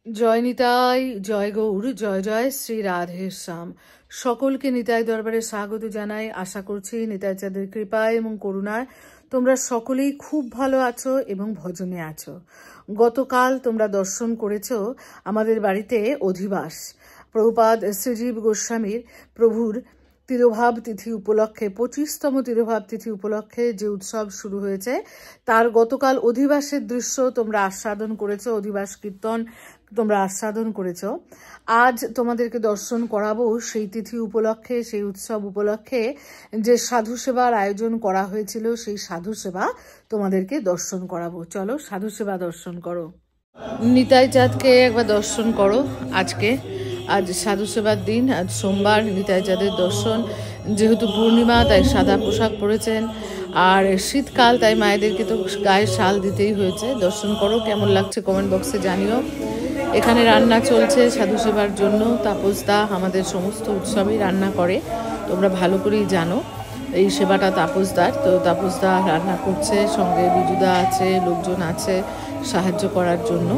জয় নিতাই, জয় গৌর, জয় জয় শ্রী রাধে শ্যাম। সকলকে নিতাই দরবারে স্বাগত জানাই। আশা করছি নিতাই চাঁদের কৃপায় এবং করুণায় তোমরা সকলেই খুব ভালো আছো এবং ভজনে আছো। গতকাল তোমরা দর্শন করেছো আমাদের বাড়িতে অধিবাস। প্রভুপাদ শ্রীজীব গোস্বামীর প্রভুর তিরোভাব তিথি উপলক্ষে 25তম তিরোভাব তিথি উপলক্ষে যে উৎসব শুরু হয়েছে তার গতকাল অধিবাসের দৃশ্য তোমরা আস্বাদন করেছো, অধিবাস কীর্তন তোমরা আস্বাদন করেছো। আজ তোমাদেরকে দর্শন করাবো সেই তিথি উপলক্ষে, সেই উৎসব উপলক্ষে যে সাধু সেবার আয়োজন করা হয়েছিল, সেই সাধু সেবা তোমাদেরকে দর্শন করাবো। চলো সাধু সেবা দর্শন করো। নিতাই চাঁদকে একবার দর্শন করো। আজ সাধু সেবার দিন, আজ সোমবার। নিতাই চাঁদের দর্শন, যেহেতু পূর্ণিমা তাই সাদা পোশাক পরেছেন, আর শীতকাল তাই মায়েদেরকে তো গায়ে শাল দিতেই হয়েছে। দর্শন করো, কেমন লাগছে কমেন্ট বক্সে জানিও। এখানে রান্না চলছে সাধু সেবার জন্য। তাপসদা আমাদের সমস্ত উৎসবেই রান্না করে, তোমরা ভালো করেই জানো। এই সেবাটা তাপসদার, তো তাপসদা রান্না করছে, সঙ্গে বিজুদা আছে, লোকজন আছে সাহায্য করার জন্য।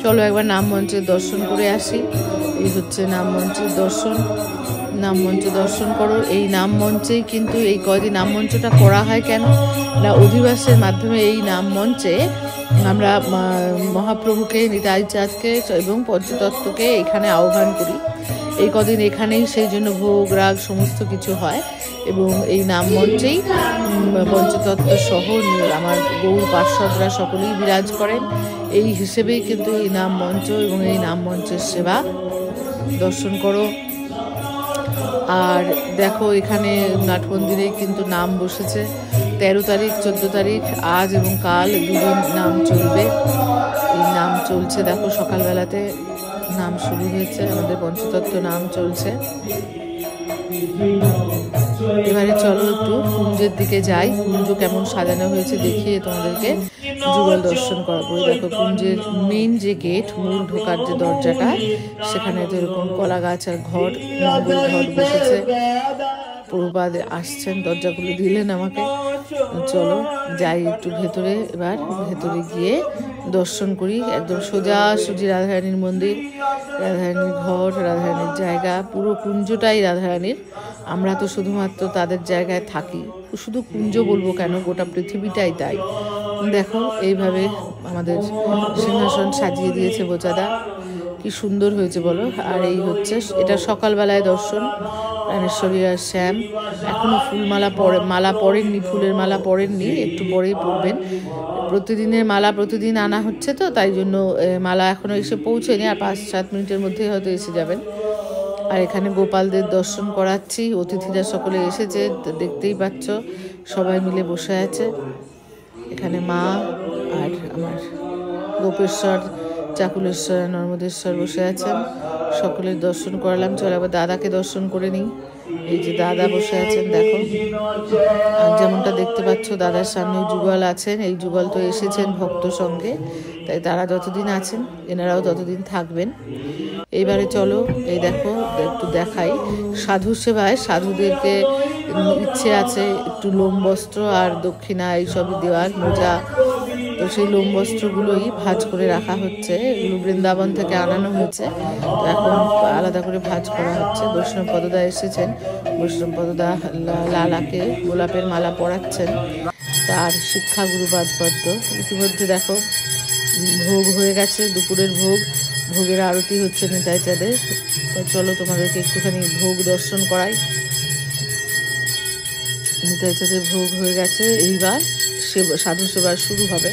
চলো একবার নাম মঞ্চের দর্শন করে আসি। এই হচ্ছে নাম মঞ্চের দর্শন। নাম মঞ্চ দর্শন করো। এই নাম মঞ্চেই কিন্তু এই কয়দিন নাম মঞ্চটা করা হয় কেন না, অধিবাসের মাধ্যমে এই নাম মঞ্চে আমরা মহাপ্রভুকে, নিতাই চাঁদকে এবং পঞ্চতত্ত্বকে এখানে আহ্বান করি। এই কদিন এখানেই সেই জন্য ভোগ রাগ সমস্ত কিছু হয়, এবং এই নাম মঞ্চেই পঞ্চতত্ত্ব সহ আমার গৌর পার্ষদরা সকলেই বিরাজ করেন। এই হিসেবেই কিন্তু এই নাম মঞ্চ এবং এই নাম মঞ্চের সেবা দর্শন করো। আর দেখো এখানে নাট মন্দিরে কিন্তু নাম বসেছে 13 তারিখ 14 তারিখ, আজ এবং কাল দুদিন নাম চলবে। এই নাম চলছে, দেখো সকালবেলাতে নাম শুরু হয়েছে, আমাদের পঞ্চতত্ত্ব নাম চলছে। এবারে চলো একটু কুঞ্জের দিকে যাই, কুঞ্জ কেমন সাজানো হয়েছে দেখিয়ে তোমাদেরকে যুগল দর্শন করাবো। দেখো কুঞ্জের মেন যে গেট, মূল ঢোকার যে দরজাটা, সেখানে তো এরকম কলা গাছ আর ঘট, মঙ্গল ঘট বসেছে। প্রভুপাদ আসছেন, দরজাগুলো দিলেন আমাকে। চলো যাই একটু ভেতরে। এবার ভেতরে গিয়ে দর্শন করি। একদম সোজাসুজি রাধারানীর মন্দির, রাধারানীর ঘর, রাধারানীর জায়গা, পুরো কুঞ্জটাই রাধারানীর। আমরা তো শুধুমাত্র তাদের জায়গায় থাকি, শুধু কুঞ্জ বলবো কেন, গোটা পৃথিবীটাই তাই। দেখো এইভাবে আমাদের সিংহাসন সাজিয়ে দিয়েছে বোচাদা, কি সুন্দর হয়েছে বলো। আর এই হচ্ছে, এটা সকালবেলায় দর্শন। প্রাণেশ্বরী আর শ্যাম এখনো মালা পরেননি, ফুলের মালা পরেননি, একটু পরেই পরবেন। প্রতিদিনের মালা প্রতিদিন আনা হচ্ছে, তো তাই জন্য মালা এখনো এসে পৌঁছেনি, আর 5-7 মিনিটের মধ্যেই হয়তো এসে যাবেন। আর এখানে গোপালদের দর্শন করাচ্ছি। অতিথিরা সকলে এসেছে, দেখতেই পাচ্ছ সবাই মিলে বসে আছে। এখানে মা আর আমার গোপেশ্বর, চাকুলেশ্বর, নর্মদেশ্বর বসে আছেন। সকলের দর্শন করালাম। চলো আবার দাদাকে দর্শন করে নিই। এই যে দাদা বসে আছেন, দেখো। আর যেমনটা দেখতে পাচ্ছ দাদার সামনে যুগল আছেন। এই যুগল তো এসেছেন ভক্ত সঙ্গে, তাই তারা যতদিন আছেন এনারাও ততদিন থাকবেন। এইবারে চলো এই দেখো একটু দেখাই সাধু সেবায়। সাধুদেরকে ইচ্ছে আছে একটু লোম বস্ত্র আর দক্ষিণা এইসবই দেওয়ার, মোজা। তো সেই লোম বস্ত্রগুলোই ভাঁজ করে রাখা হচ্ছে, এগুলো বৃন্দাবন থেকে আনানো হয়েছে, তো এখন আলাদা করে ভাঁজ করা হচ্ছে। বৈষ্ণব পদদা এসেছেন, বৈষ্ণব পদদা লালাকে গোলাপের মালা পরাচ্ছেন, তার শিক্ষাগুরু বাদপদ্ম। ইতিমধ্যে দেখো ভোগ হয়ে গেছে, দুপুরের ভোগ, ভোগের আরতি হচ্ছে নিতাই চাঁদের। তো চলো তোমাদেরকে একটুখানি ভোগ দর্শন করাই। নিতাই চাঁদের ভোগ হয়ে গেছে, এইবার সাধু সেবা শুরু হবে,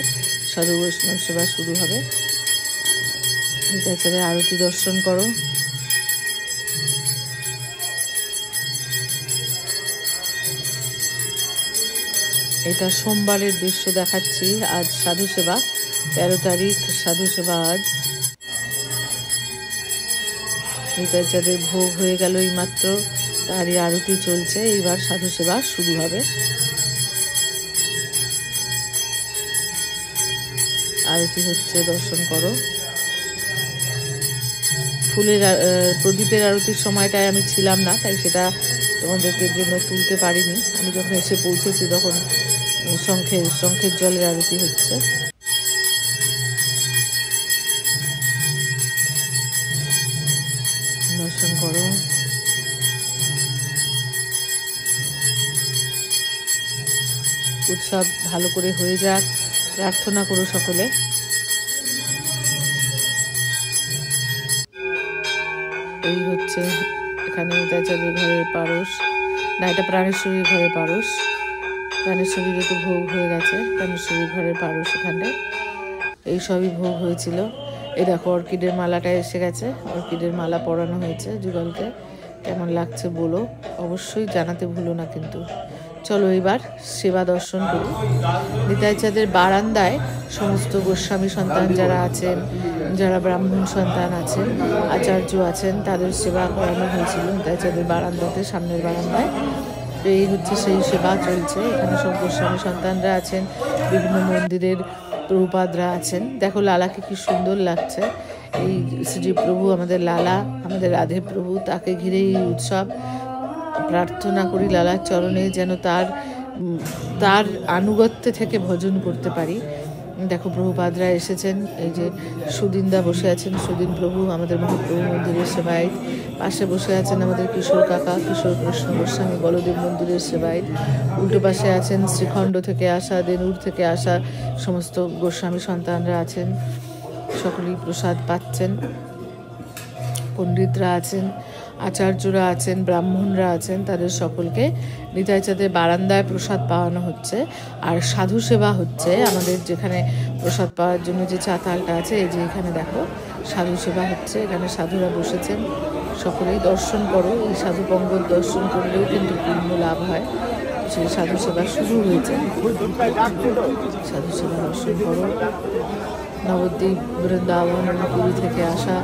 সাধু বৈষ্ণব সেবা শুরু হবে। নিতাই চাঁদের আরতি দর্শন করো। এটা সোমবারের দৃশ্য দেখাচ্ছি। আজ সাধু সেবা, 13 তারিখ সাধু সেবা আজ। নিতাই চাঁদের ভোগ হয়ে গেল এই মাত্র, তারই আরতি চলছে। এইবার সাধু সেবা শুরু হবে। আরতি হচ্ছে, দর্শন করো। ফুলের প্রদীপের আরতির সময়টায় আমি ছিলাম না, তাই সেটা তোমাদেরকে জন্য তুলতে পারিনি। আমি যখন এসে পৌঁছেছি তখন শঙ্খের জলের আরতি হচ্ছে। দর্শন করো। উৎসব ভালো করে হয়ে যাক, প্রার্থনা করো সকলে। এই হচ্ছে এখানে নিতাইচাঁদের ঘরের পারস, না এটা প্রাণেশ্বরীর ঘরের পারস। প্রাণেশ্বরীরও তো ভোগ হয়ে গেছে, প্রাণেশ্বরীর ঘরের পারস এখানে। এই সবই ভোগ হয়েছিল। এই দেখো অর্কিডের মালাটা এসে গেছে, অর্কিডের মালা পরানো হয়েছে যুগলকে। কেমন লাগছে বলো, অবশ্যই জানাতে ভুলো না কিন্তু। চলো এবার সেবা দর্শন করি। নিতাইচাঁদের বারান্দায় সমস্ত গোস্বামী সন্তান যারা আছেন, যারা ব্রাহ্মণ সন্তান আছেন, আচার্য আছেন, তাদের সেবা করানো হয়েছিল নিতাইচাঁদের বারান্দাতে, সামনের বারান্দায়। তো এই হচ্ছে সেই সেবা চলছে। এখানে সব গোস্বামী সন্তানরা আছেন, বিভিন্ন মন্দিরের প্রভুপাদরা আছেন। দেখো লালাকে কি সুন্দর লাগছে। এই শ্রী প্রভু আমাদের লালা, আমাদের রাধে প্রভু, তাকে ঘিরে এই উৎসব। প্রার্থনা করি লালার চরণে যেন তার আনুগত্যে থেকে ভজন করতে পারি। দেখো প্রভুপাদরা এসেছেন, এই যে সুদিনদা বসে আছেন, সুদিন প্রভু আমাদের মহাপ্রভু মন্দিরের সেবায়িত। পাশে বসে আছেন আমাদের কিশোর কাকা, কিশোর কৃষ্ণ গোস্বামী বলদেব মন্দিরের সেবায়িত। উল্টো পাশে আছেন শ্রীখণ্ড থেকে আসা, দেনুর থেকে আসা সমস্ত গোস্বামী সন্তানরা আছেন, সকলেই প্রসাদ পাচ্ছেন। পণ্ডিতরা আছেন, আচার্যরা আছেন, ব্রাহ্মণরা আছেন, তাদের সকলকে নিতাইচাঁদের বারান্দায় প্রসাদ পাওয়ানো হচ্ছে। আর সাধু সেবা হচ্ছে আমাদের, যেখানে প্রসাদ পাওয়ার জন্য যে চাতালটা আছে, এই যে এখানে দেখো সাধু সেবা হচ্ছে। এখানে সাধুরা বসেছেন, সকলেই দর্শন করো। এই সাধু পঙ্গল দর্শন করলেও কিন্তু পূর্ণ লাভ হয়। সেই সাধু সেবা শুরু হয়েছে, সাধু সেবা দর্শন করো। নবদ্বীপ, বৃন্দাবন, পুরী থেকে আসা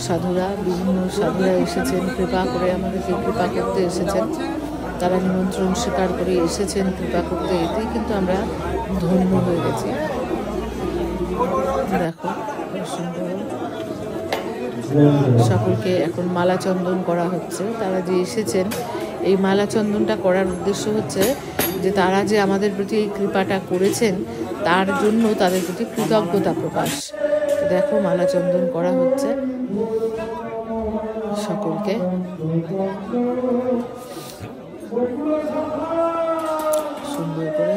সাধুরা, বিভিন্ন সাধুরা এসেছেন কৃপা করে, আমাদেরকে কৃপা করতে এসেছেন। তারা নিমন্ত্রণ স্বীকার করে এসেছেন কৃপা করতে, এতেই কিন্তু আমরা ধন্য হয়ে গেছি। দেখো দর্শন করো। সকলকে এখন মালা চন্দন করা হচ্ছে। তারা যে এসেছেন, এই মালা চন্দনটা করার উদ্দেশ্য হচ্ছে যে তারা যে আমাদের প্রতি এই কৃপাটা করেছেন, তার জন্য তাদের প্রতি কৃতজ্ঞতা প্রকাশ। দেখো মালা চন্দন করা হচ্ছে সকলকে। সুন্দর করে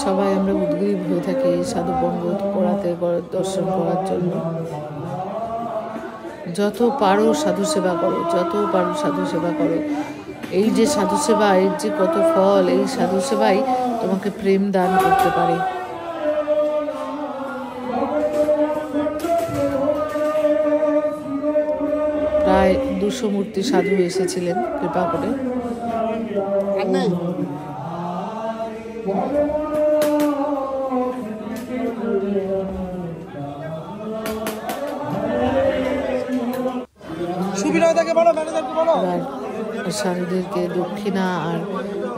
সবাই আমরা উদ্গ্রীব হয়ে থাকি এই সাধু পঙ্গল পড়াতে, দর্শন করার জন্য। যত পারো সাধু সেবা করো, যত পারো সাধু সেবা করো। এই যে সাধু সেবা, এর যে কত ফল, এই সাধু সেবাই তোমাকে প্রেম দান করতে পারে। প্রায় 200 মূর্তি সাধু এসেছিলেন কৃপা করে। সাধুদেরকে দক্ষিণা আর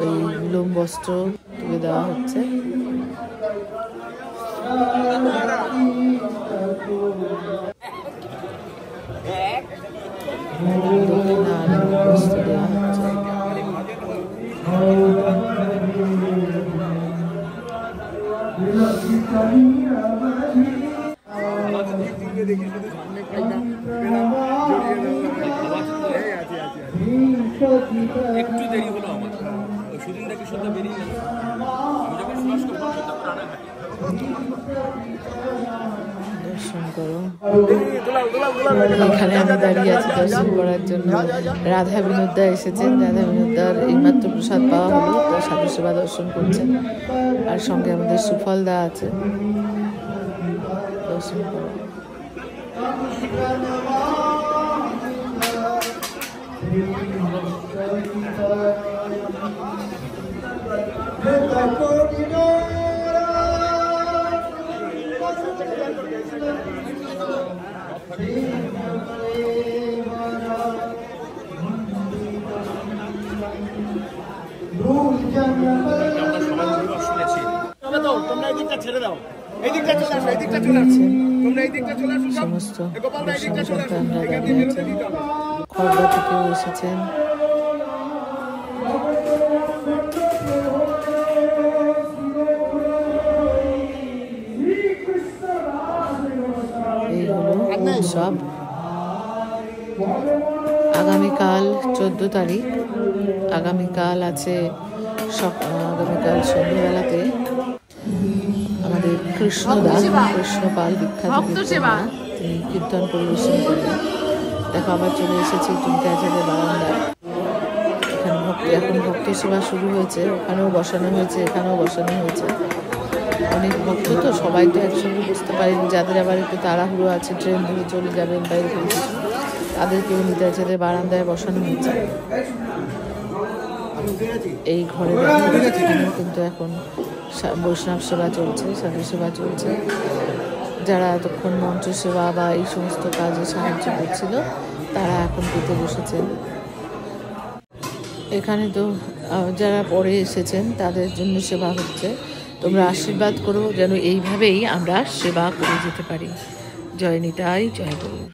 ওই লোম বস্ত্র তুলে দেওয়া হচ্ছে। দক্ষিণা আর লোম বস্ত্র দেওয়া হচ্ছে। একটু দেরি হলো আমার, সুদিনদাকে শুনতে বেরিয়ে গেল। দর্শন করো। এখানে আমি দাঁড়িয়ে আছি দর্শন করার জন্য। রাধা বিনোদদা এসেছেন, রাধা বিনোদদার এইমাত্র প্রসাদ পাওয়া হলো, তার সাধু সেবা দর্শন করছেন। আর সঙ্গে আমাদের সুফলদা আছে, দর্শন করো। তোমরা এদিকটা ছেড়ে দাও। সমস্ত সন্তানরা দাঁড়িয়ে আছেন, খড়দা থেকেও এসেছেন। এই হলো উৎসব। আগামীকাল 14 তারিখ, আগামীকাল আছে আগামীকাল সন্ধ্যেবেলাতে আমাদের কৃষ্ণপাল বিখ্যাত কীর্তন, তিনি কীর্তন পরিবেশন করবেন। দেখো আবার চলে এসেছি নিতাইচাঁদের বারান্দায়। এখন ভক্তি সেবা শুরু হয়েছে, ওখানেও বসানো হয়েছে, এখানেও বসানো হয়েছে। অনেক ভক্ত তো, সবাই তো একসঙ্গে বুঝতে পারেনি, যাদের আবার একটু তাড়াহুড়ো আছে, ট্রেন ধরে চলে যাবেন বা এরকম কিছু, তাদেরকেও নিতাইচাঁদের বারান্দায় বসানো হয়েছে। এই ঘরে এখানেও কিন্তু এখন বৈষ্ণব সেবা চলছে, সাধু সেবা চলছে। যারা এতক্ষণ মন্ত্র সেবা বা এই সমস্ত কাজে সাহায্য করছিল, তারা এখন পেতে বসেছেন। এখানে তো যারা পরে এসেছেন তাদের জন্য সেবা হচ্ছে। তোমরা আশীর্বাদ করো যেন এইভাবেই আমরা সেবা করে যেতে পারি। জয় নিতাই, জয় গৌর।